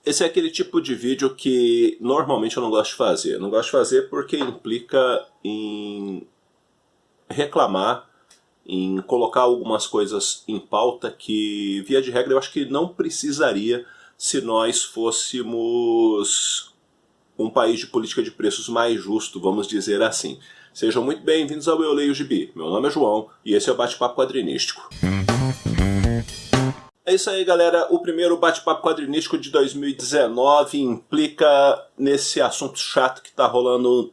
Esse é aquele tipo de vídeo que normalmente eu não gosto de fazer. Não gosto de fazer porque implica em reclamar, em colocar algumas coisas em pauta que, via de regra, eu acho que não precisaria se nós fôssemos um país de política de preços mais justo, vamos dizer assim. Sejam muito bem-vindos ao Eu Leio Gibi. Meu nome é João e esse é o Bate-Papo Quadrinístico. É isso aí, galera. O primeiro Bate-Papo Quadrinístico de 2019 implica nesse assunto chato que está rolando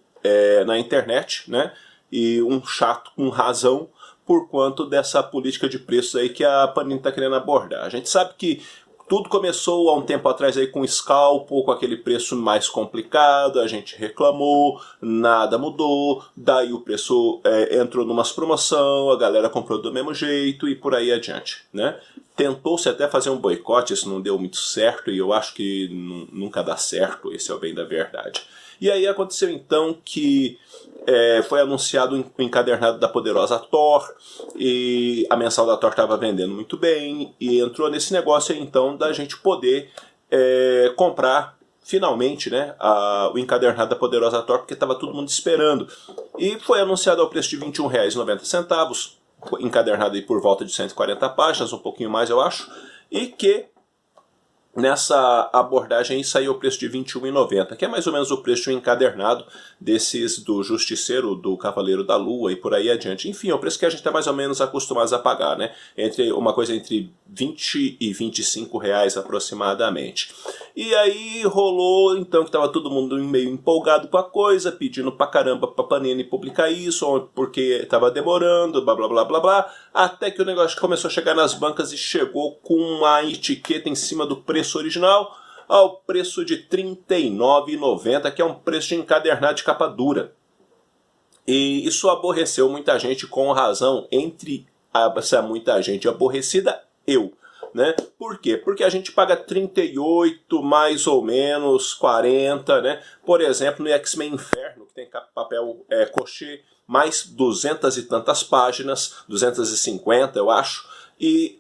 na internet, né? E um chato com razão por quanto dessa política de preços aí que a Panini está querendo abordar. A gente sabe que tudo começou há um tempo atrás aí com Scalpo, com aquele preço mais complicado, a gente reclamou, nada mudou, daí o preço entrou numas promoção, a galera comprou do mesmo jeito e por aí adiante, né? Tentou-se até fazer um boicote, isso não deu muito certo e eu acho que nunca dá certo, esse é o bem da verdade. E aí aconteceu então que foi anunciado o encadernado da poderosa Thor, e a mensal da Thor estava vendendo muito bem, e entrou nesse negócio aí, então da gente poder comprar finalmente, né, o encadernado da poderosa Thor, porque estava todo mundo esperando. E foi anunciado ao preço de R$ 21,90, encadernado aí por volta de 140 páginas, um pouquinho mais eu acho, e que nessa abordagem aí saiu o preço de R$ 21,90, que é mais ou menos o preço de um encadernado desses do Justiceiro, do Cavaleiro da Lua e por aí adiante. Enfim, é o preço que a gente está mais ou menos acostumado a pagar, né? Uma coisa entre 20 e 25 reais aproximadamente. E aí rolou, então, que estava todo mundo meio empolgado com a coisa, pedindo pra caramba pra Panini publicar isso, porque estava demorando, blá blá blá blá blá, até que o negócio começou a chegar nas bancas e chegou com uma etiqueta em cima do preço original ao preço de R$ 39,90, que é um preço de encadernado de capa dura. E isso aborreceu muita gente, com razão, entre essa muita gente aborrecida, eu. Né? Por quê? Porque a gente paga 38, mais ou menos, 40, né? Por exemplo, no X-Men Inferno, que tem papel crochê, mais 200 e tantas páginas, 250 eu acho, e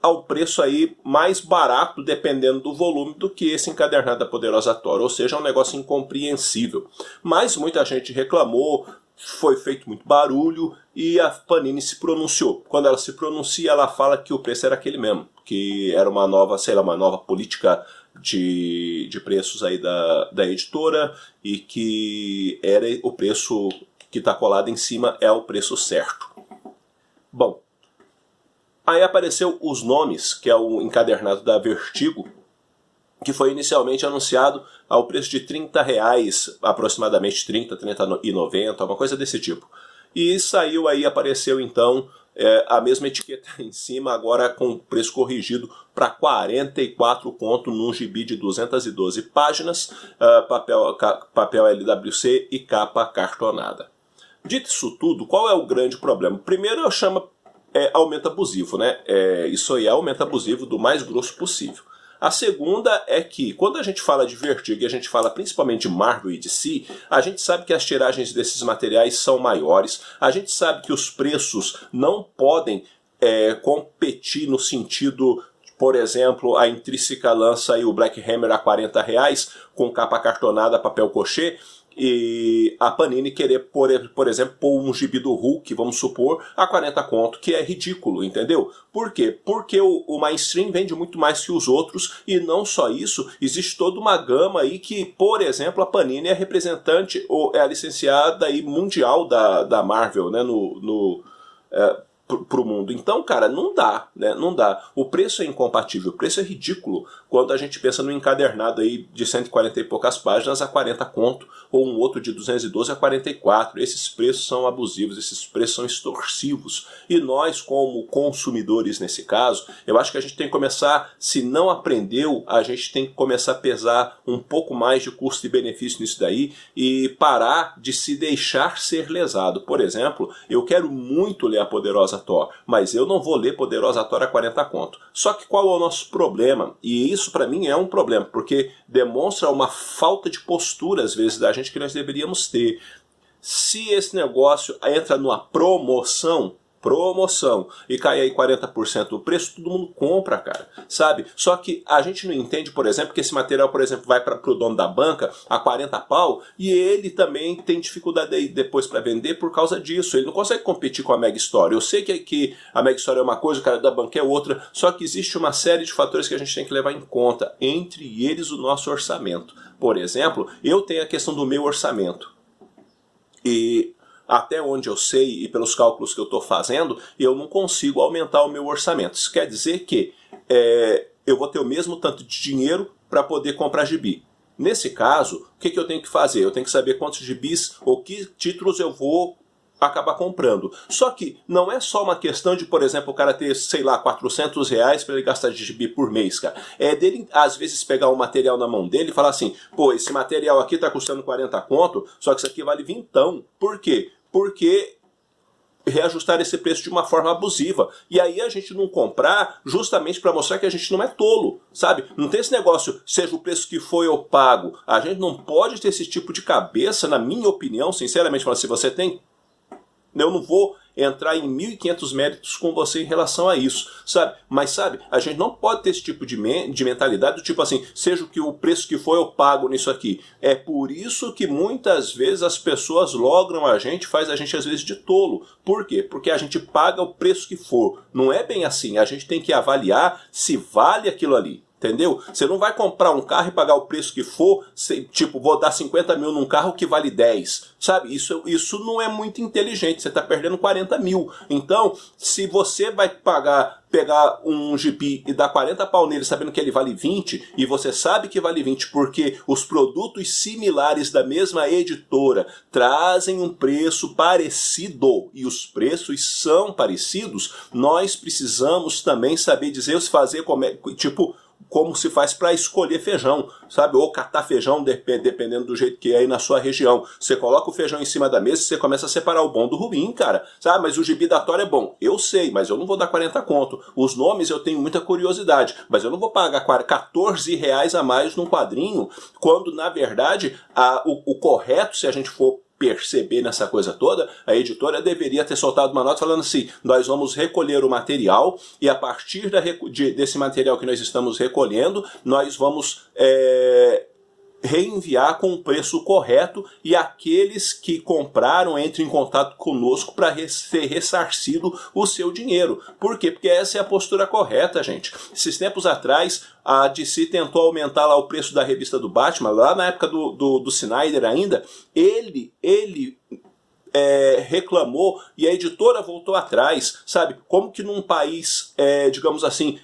ao preço aí mais barato, dependendo do volume, do que esse encadernado da poderosa Thor, ou seja, é um negócio incompreensível. Mas muita gente reclamou, foi feito muito barulho e a Panini se pronunciou. Quando ela se pronuncia, ela fala que o preço era aquele mesmo, que era uma nova, sei lá, uma nova política de preços aí da editora e que era o preço que está colado em cima é o preço certo. Bom, aí apareceu os nomes, que é o encadernado da Vertigo, que foi inicialmente anunciado ao preço de R$30, aproximadamente 30, R$30,90, uma coisa desse tipo. E saiu aí, apareceu então a mesma etiqueta em cima, agora com preço corrigido para 44 conto num gibi de 212 páginas, papel LWC e capa cartonada. Dito isso tudo, qual é o grande problema? Primeiro eu chamo aumento abusivo, né? Isso aí é aumento abusivo do mais grosso possível. A segunda é que, quando a gente fala de Vertigo e a gente fala principalmente de Marvel e DC, a gente sabe que as tiragens desses materiais são maiores, a gente sabe que os preços não podem competir no sentido, por exemplo, a Intrínseca lança aí o Black Hammer a R$40 com capa cartonada, papel crochê, e a Panini querer, por exemplo, pôr um gibi do Hulk, vamos supor, a 40 conto, que é ridículo, entendeu? Por quê? Porque o mainstream vende muito mais que os outros, e não só isso, existe toda uma gama aí que, por exemplo, a Panini é representante, ou é a licenciada aí mundial da Marvel, né, pro mundo. Então, cara, não dá, né? Não dá. O preço é incompatível, o preço é ridículo quando a gente pensa no encadernado aí de 140 e poucas páginas a 40 conto, ou um outro de 212 a 44. Esses preços são abusivos, esses preços são extorsivos. E nós, como consumidores nesse caso, eu acho que a gente tem que começar, se não aprendeu, a gente tem que começar a pesar um pouco mais de custo e benefício nisso daí e parar de se deixar ser lesado. Por exemplo, eu quero muito ler a Poderosa Thor, mas eu não vou ler Poderosa Thor a 40 conto. Só que qual é o nosso problema? E isso para mim é um problema, porque demonstra uma falta de postura às vezes da gente que nós deveríamos ter. Se esse negócio entra numa promoção, promoção, e cai aí 40% do preço, todo mundo compra, cara, sabe? Só que a gente não entende, por exemplo, que esse material, por exemplo, vai para o dono da banca a 40 pau, e ele também tem dificuldade aí depois para vender por causa disso. Ele não consegue competir com a Mega Store. Eu sei que a Mega Store é uma coisa, o cara da banca é outra, só que existe uma série de fatores que a gente tem que levar em conta, entre eles o nosso orçamento. Por exemplo, eu tenho a questão do meu orçamento. E até onde eu sei e pelos cálculos que eu estou fazendo, eu não consigo aumentar o meu orçamento. Isso quer dizer que eu vou ter o mesmo tanto de dinheiro para poder comprar gibi. Nesse caso, o que eu tenho que fazer? Eu tenho que saber quantos gibis ou que títulos eu vou acabar comprando. Só que não é só uma questão de, por exemplo, o cara ter, sei lá, R$ 400 para ele gastar de gibi por mês, cara. É dele, às vezes, pegar um material na mão dele e falar assim, pô, esse material aqui tá custando 40 conto, só que isso aqui vale vintão. Por quê? Porque reajustar esse preço de uma forma abusiva. E aí a gente não comprar justamente para mostrar que a gente não é tolo, sabe? Não tem esse negócio, seja o preço que foi eu pago. A gente não pode ter esse tipo de cabeça, na minha opinião, sinceramente, falando, se você tem... Eu não vou entrar em 1.500 méritos com você em relação a isso, sabe? Mas, sabe, a gente não pode ter esse tipo de mentalidade do tipo assim, seja o preço que for eu pago nisso aqui. É por isso que muitas vezes as pessoas logram a gente, faz a gente às vezes de tolo. Por quê? Porque a gente paga o preço que for. Não é bem assim, a gente tem que avaliar se vale aquilo ali. Entendeu? Você não vai comprar um carro e pagar o preço que for, tipo, vou dar 50 mil num carro que vale 10. Sabe? Isso não é muito inteligente, você está perdendo 40 mil. Então, se você vai pegar um gibi e dar 40 pau nele sabendo que ele vale 20, e você sabe que vale 20 porque os produtos similares da mesma editora trazem um preço parecido, e os preços são parecidos, nós precisamos também saber dizer, fazer como se faz para escolher feijão, sabe? Ou catar feijão, dependendo do jeito que é aí na sua região. Você coloca o feijão em cima da mesa e você começa a separar o bom do ruim, cara. Sabe? Mas o gibi da Tora é bom. Eu sei, mas eu não vou dar 40 conto. Os nomes eu tenho muita curiosidade, mas eu não vou pagar 14 reais a mais num quadrinho, quando, na verdade, o correto, se a gente for perceber nessa coisa toda, a editora deveria ter soltado uma nota falando assim, nós vamos recolher o material e a partir desse material que nós estamos recolhendo, nós vamos reenviar com o preço correto e aqueles que compraram entrem em contato conosco para ser ressarcido o seu dinheiro. Por quê? Porque essa é a postura correta, gente. Esses tempos atrás, a DC tentou aumentar lá o preço da revista do Batman, lá na época do Snyder ainda, ele reclamou e a editora voltou atrás, sabe? Como que num país, digamos assim,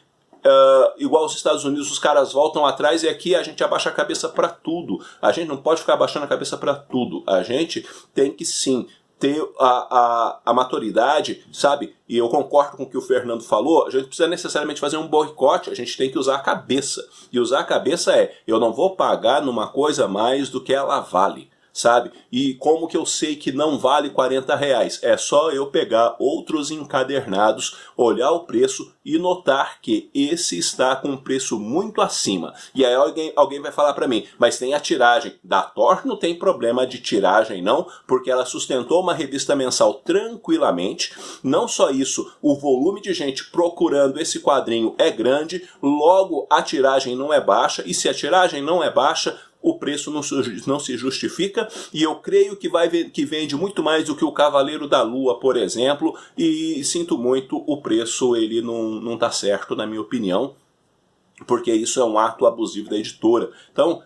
igual os Estados Unidos, os caras voltam atrás e aqui a gente abaixa a cabeça para tudo. A gente não pode ficar abaixando a cabeça para tudo. A gente tem que sim ter a maturidade, sabe? E eu concordo com o que o Fernando falou, a gente precisa necessariamente fazer um boicote, a gente tem que usar a cabeça. E usar a cabeça eu não vou pagar numa coisa mais do que ela vale. Sabe? E como que eu sei que não vale 40 reais? É só eu pegar outros encadernados, olhar o preço e notar que esse está com um preço muito acima. E aí alguém vai falar para mim, mas tem a tiragem. Da Thor não tem problema de tiragem não, porque ela sustentou uma revista mensal tranquilamente. Não só isso, o volume de gente procurando esse quadrinho é grande, logo a tiragem não é baixa, e se a tiragem não é baixa, o preço não se justifica, e eu creio que vende muito mais do que o Cavaleiro da Lua, por exemplo, e sinto muito, o preço ele não está certo, na minha opinião, porque isso é um ato abusivo da editora. Então,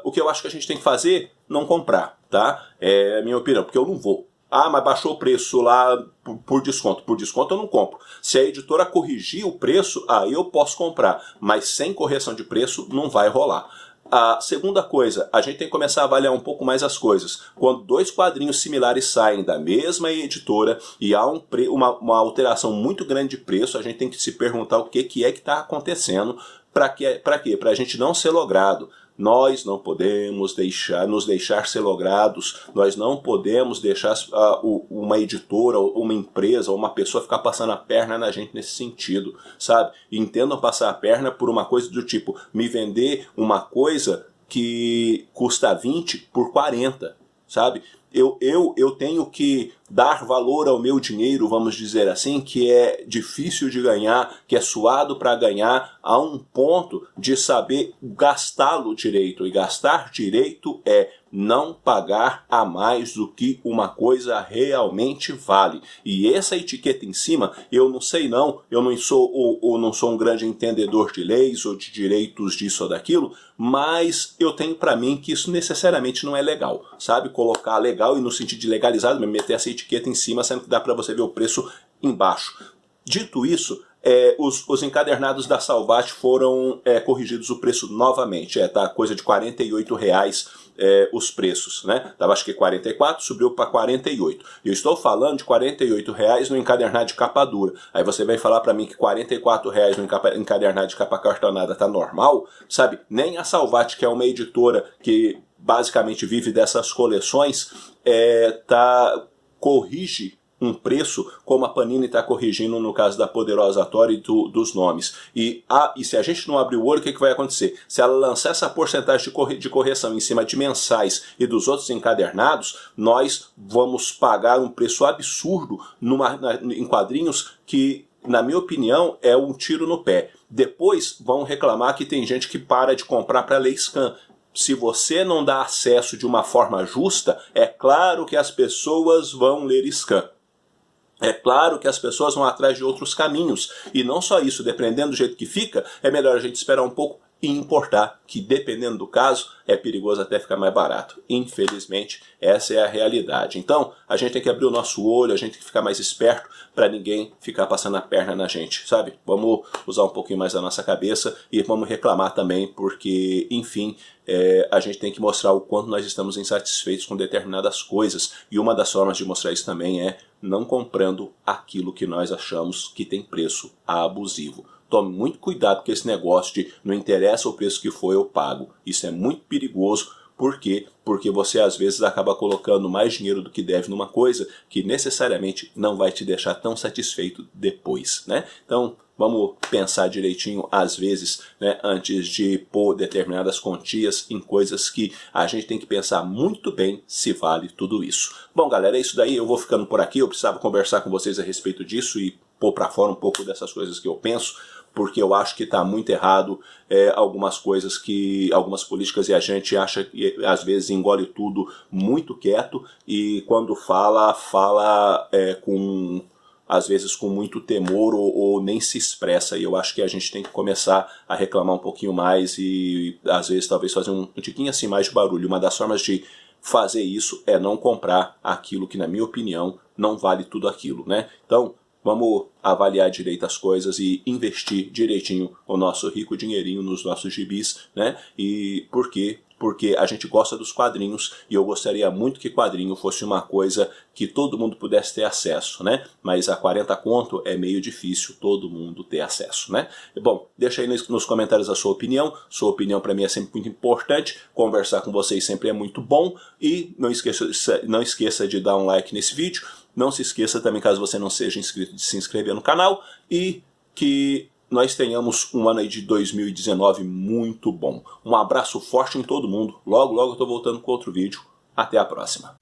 o que eu acho que a gente tem que fazer, não comprar, tá? É a minha opinião, porque eu não vou. Ah, mas baixou o preço lá por desconto. Por desconto eu não compro. Se a editora corrigir o preço, aí eu posso comprar, mas sem correção de preço não vai rolar. A segunda coisa, a gente tem que começar a avaliar um pouco mais as coisas. Quando dois quadrinhos similares saem da mesma editora e há uma alteração muito grande de preço, a gente tem que se perguntar o que é que está acontecendo. Para quê? Para a gente não ser logrado. Nós não podemos nos deixar ser logrados, nós não podemos deixar uma editora, uma empresa, ou uma pessoa ficar passando a perna na gente nesse sentido, sabe? Entendam passar a perna por uma coisa do tipo, me vender uma coisa que custa 20 por 40, sabe? Eu tenho que dar valor ao meu dinheiro, vamos dizer assim, que é difícil de ganhar, que é suado para ganhar, a um ponto de saber gastá-lo direito. E gastar direito é não pagar a mais do que uma coisa realmente vale. E essa etiqueta em cima, eu não sei não, eu não sou um grande entendedor de leis ou de direitos disso ou daquilo, mas eu tenho para mim que isso necessariamente não é legal, sabe? Colocar legal e no sentido de legalizado, meter essa etiqueta em cima, sendo que dá para você ver o preço embaixo. Dito isso, os encadernados da Salvat foram corrigidos o preço novamente, tá coisa de R$ 48 os preços, né? Tava acho que 44, subiu para 48. Eu estou falando de R$ 48 no encadernado de capa dura. Aí você vai falar para mim que R$ 44 no encadernado de capa cartonada tá normal, sabe? Nem a Salvat, que é uma editora que basicamente vive dessas coleções, corrige um preço como a Panini está corrigindo no caso da Poderosa Tori dos nomes. E se a gente não abrir o olho, o que vai acontecer? Se ela lançar essa porcentagem de correção em cima de mensais e dos outros encadernados, nós vamos pagar um preço absurdo em quadrinhos que, na minha opinião, é um tiro no pé. Depois vão reclamar que tem gente que para de comprar para ler scan. Se você não dá acesso de uma forma justa, é claro que as pessoas vão ler scan. É claro que as pessoas vão atrás de outros caminhos. E não só isso, dependendo do jeito que fica, é melhor a gente esperar um pouco e importar, que dependendo do caso, é perigoso até ficar mais barato. Infelizmente, essa é a realidade. Então, a gente tem que abrir o nosso olho, a gente tem que ficar mais esperto para ninguém ficar passando a perna na gente, sabe? Vamos usar um pouquinho mais a nossa cabeça e vamos reclamar também, porque, enfim, a gente tem que mostrar o quanto nós estamos insatisfeitos com determinadas coisas. E uma das formas de mostrar isso também é não comprando aquilo que nós achamos que tem preço abusivo. Tome muito cuidado com esse negócio de não interessa o preço que for, eu pago. Isso é muito perigoso. Por quê? Porque você às vezes acaba colocando mais dinheiro do que deve numa coisa que necessariamente não vai te deixar tão satisfeito depois, né? Então vamos pensar direitinho às vezes, né, antes de pôr determinadas quantias em coisas que a gente tem que pensar muito bem se vale tudo isso. Bom galera, é isso daí, eu vou ficando por aqui, eu precisava conversar com vocês a respeito disso e pôr para fora um pouco dessas coisas que eu penso, porque eu acho que está muito errado algumas coisas algumas políticas e a gente acha que às vezes engole tudo muito quieto e quando fala às vezes com muito temor ou nem se expressa, e eu acho que a gente tem que começar a reclamar um pouquinho mais e às vezes talvez fazer um tiquinho assim mais de barulho. Uma das formas de fazer isso é não comprar aquilo que na minha opinião não vale tudo aquilo, né? Então vamos avaliar direito as coisas e investir direitinho o nosso rico dinheirinho nos nossos gibis, né? E por quê? Porque a gente gosta dos quadrinhos e eu gostaria muito que quadrinho fosse uma coisa que todo mundo pudesse ter acesso, né? Mas a 40 conto é meio difícil todo mundo ter acesso, né? Bom, deixa aí nos comentários a sua opinião para mim é sempre muito importante, conversar com vocês sempre é muito bom e não esqueça de dar um like nesse vídeo, não se esqueça também, caso você não seja inscrito, de se inscrever no canal e que nós tenhamos um ano aí de 2019 muito bom. Um abraço forte em todo mundo. Logo, logo eu estou voltando com outro vídeo. Até a próxima.